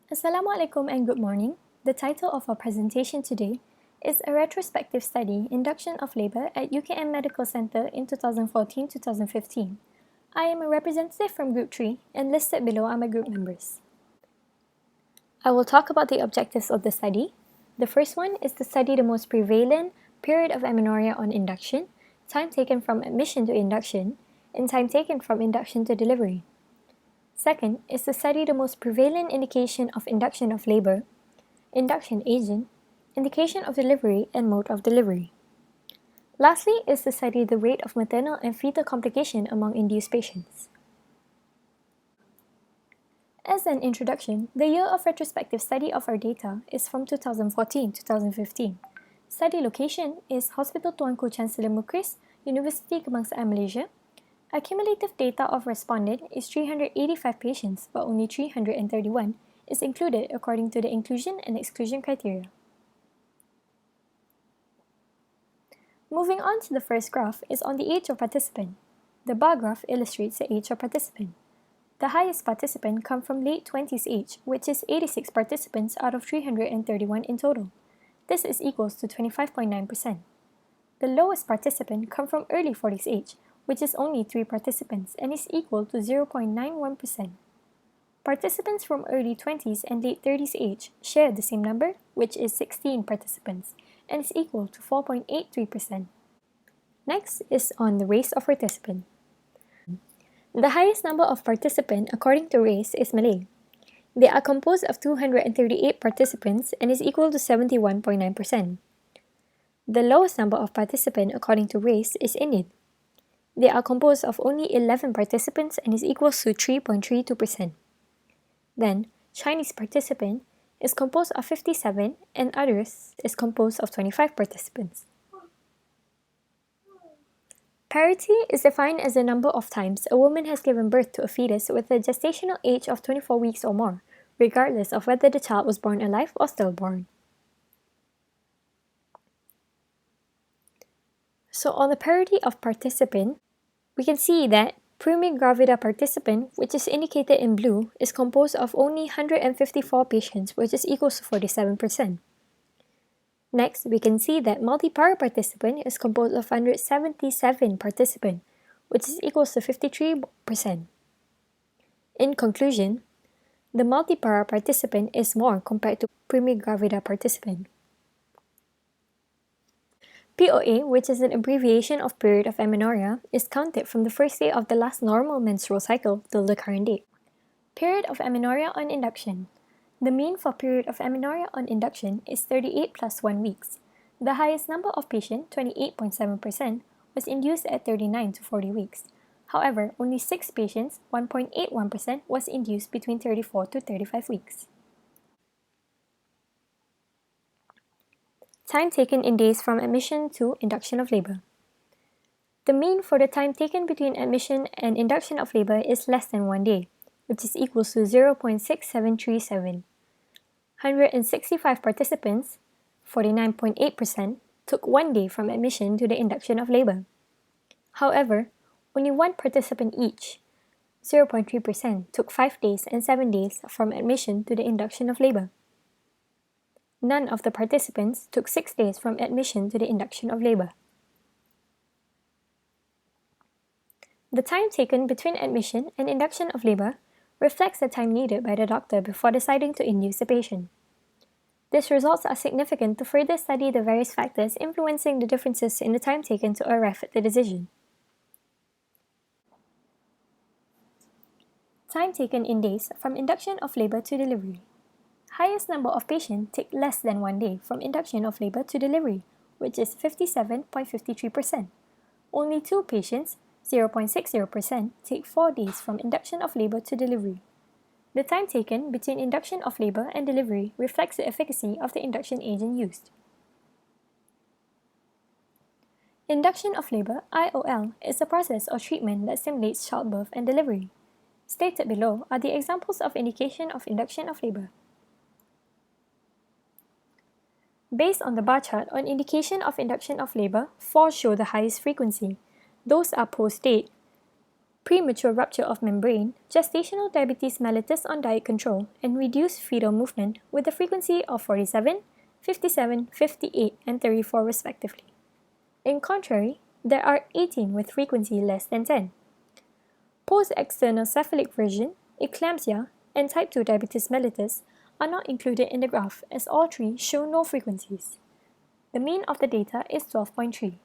Assalamualaikum and good morning. The title of our presentation today is A Retrospective Study, Induction of Labour at UKM Medical Centre in 2014-2015. I am a representative from Group 3 and listed below are my group members. I will talk about the objectives of the study. The first one is to study the most prevalent period of amenorrhea on induction, time taken from admission to induction, and time taken from induction to delivery. Second is to study the most prevalent indication of induction of labour, induction agent, indication of delivery, and mode of delivery. Lastly is to study the rate of maternal and fetal complication among induced patients. As an introduction, the year of retrospective study of our data is from 2014-2015. Study location is Hospital Tuanku Chancellor Mukris, University Kebangsaan Malaysia. Accumulative data of respondent is 385 patients, but only 331 is included according to the inclusion and exclusion criteria. Moving on to the first graph is on the age of participant. The bar graph illustrates the age of participant. The highest participant come from late 20s age, which is 86 participants out of 331 in total. This is equals to 25.9%. The lowest participant come from early 40s age, which is only 3 participants and is equal to 0.91%. Participants from early 20s and late 30s age share the same number, which is 16 participants, and is equal to 4.83%. Next is on the race of participant. The highest number of participants according to race is Malay. They are composed of 238 participants and is equal to 71.9%. The lowest number of participants according to race is Indian. They are composed of only 11 participants and is equal to 3.32%. Then, Chinese participant is composed of 57 and others is composed of 25 participants. Parity is defined as the number of times a woman has given birth to a fetus with a gestational age of 24 weeks or more, regardless of whether the child was born alive or stillborn. So on the parity of participant, we can see that primigravida participant, which is indicated in blue, is composed of only 154 patients, which is equal to 47%. Next, we can see that multipara participant is composed of 177 participants, which is equal to 53%. In conclusion, the multipara participant is more compared to primigravida participant. POA, which is an abbreviation of period of amenorrhea, is counted from the first day of the last normal menstrual cycle till the current date. Period of amenorrhea on induction. The mean for period of amenorrhea on induction is 38 plus 1 weeks. The highest number of patients, 28.7%, was induced at 39 to 40 weeks. However, only 6 patients, 1.81%, was induced between 34 to 35 weeks. Time taken in days from admission to induction of labour. The mean for the time taken between admission and induction of labour is less than 1 day, which is equal to 0.6737. 165 participants, 49.8%, took 1 day from admission to the induction of labour. However, only 1 participant each, 0.3%, took 5 days and 7 days from admission to the induction of labour. None of the participants took 6 days from admission to the induction of labour. The time taken between admission and induction of labour reflects the time needed by the doctor before deciding to induce the patient. These results are significant to further study the various factors influencing the differences in the time taken to arrive at the decision. Time taken in days from induction of labour to delivery. Highest number of patients take less than 1 day from induction of labour to delivery, which is 57.53%. Only 2 patients, 0.60%, take 4 days from induction of labour to delivery. The time taken between induction of labour and delivery reflects the efficacy of the induction agent used. Induction of labour, IOL, is a process or treatment that simulates childbirth and delivery. Stated below are the examples of indication of induction of labour. Based on the bar chart on indication of induction of labour, 4 show the highest frequency. Those are post-date, premature rupture of membrane, gestational diabetes mellitus on diet control, and reduced fetal movement with a frequency of 47, 57, 58, and 34 respectively. In contrary, there are 18 with frequency less than 10. Post-external cephalic version, eclampsia, and type 2 diabetes mellitus are not included in the graph as all three show no frequencies. The mean of the data is 12.3.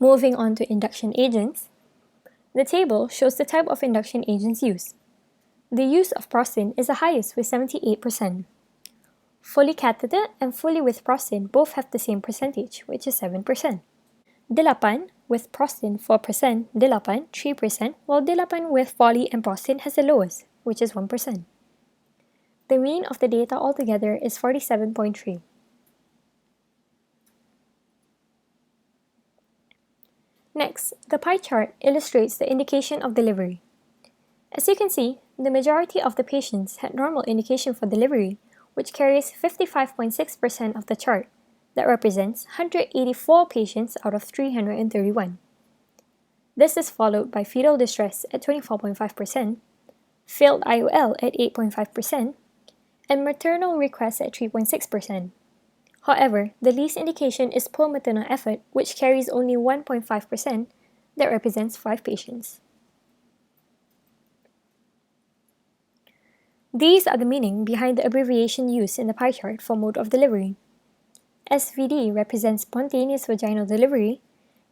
Moving on to induction agents, the table shows the type of induction agents used. The use of prostatin is the highest with 78%. Fully catheter and fully with prostatin both have the same percentage, which is 7%. Dilapan with prostatin 4%, dilapan 3%, while dilapan with poly and prostatin has the lowest, which is 1%. The mean of the data altogether is 47.3. Next, the pie chart illustrates the indication of delivery. As you can see, the majority of the patients had normal indication for delivery, which carries 55.6% of the chart. That represents 184 patients out of 331. This is followed by fetal distress at 24.5%, failed IOL at 8.5%, and maternal request at 3.6%. However, the least indication is poor maternal effort, which carries only 1.5%, that represents 5 patients. These are the meaning behind the abbreviation used in the pie chart for mode of delivery. SVD represents spontaneous vaginal delivery.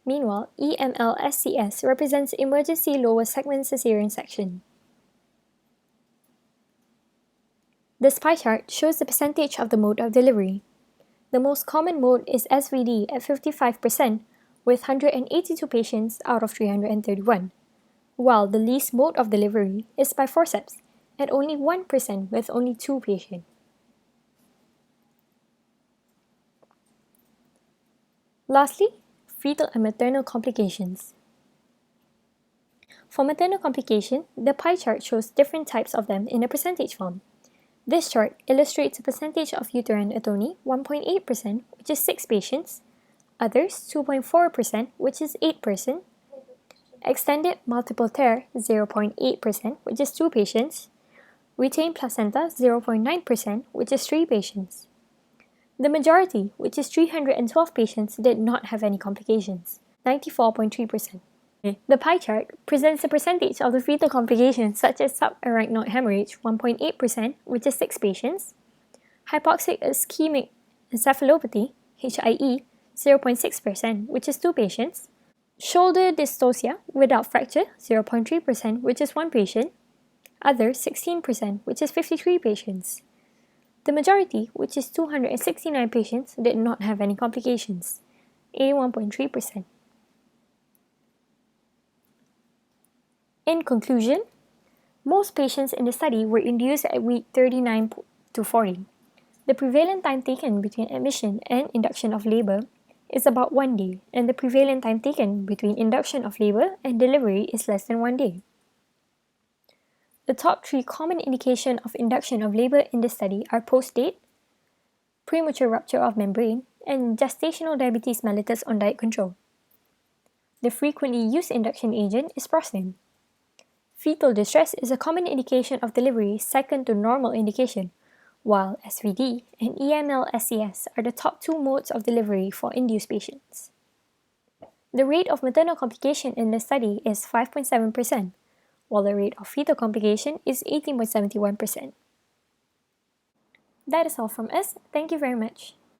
Meanwhile, EMLSCS represents emergency lower segment cesarean section. This pie chart shows the percentage of the mode of delivery. The most common mode is SVD at 55% with 182 patients out of 331, while the least mode of delivery is by forceps at only 1% with only 2 patients. Lastly, fetal and maternal complications. For maternal complication, the pie chart shows different types of them in a percentage form. This chart illustrates a percentage of uterine atony, 1.8%, which is 6 patients, others 2.4%, which is 8%, extended multiple tear, 0.8%, which is 2 patients, retained placenta, 0.9%, which is 3 patients. The majority, which is 312 patients, did not have any complications, 94.3%. The pie chart presents the percentage of the fetal complications such as subarachnoid hemorrhage, 1.8%, which is 6 patients, hypoxic ischemic encephalopathy, HIE, 0.6%, which is 2 patients, shoulder dystocia without fracture, 0.3%, which is 1 patient, others 16%, which is 53 patients. The majority, which is 269 patients, did not have any complications, 81.3%. In conclusion, most patients in the study were induced at week 39 to 40. The prevalent time taken between admission and induction of labor is about 1 day, and the prevalent time taken between induction of labor and delivery is less than 1 day. The top 3 common indications of induction of labor in the study are post-date, premature rupture of membrane, and gestational diabetes mellitus on diet control. The frequently used induction agent is prostatin. Fetal distress is a common indication of delivery second to normal indication, while SVD and EMLSCS are the top 2 modes of delivery for induced patients. The rate of maternal complication in the study is 5.7%, while the rate of fetal complication is 18.71%. That is all from us. Thank you very much.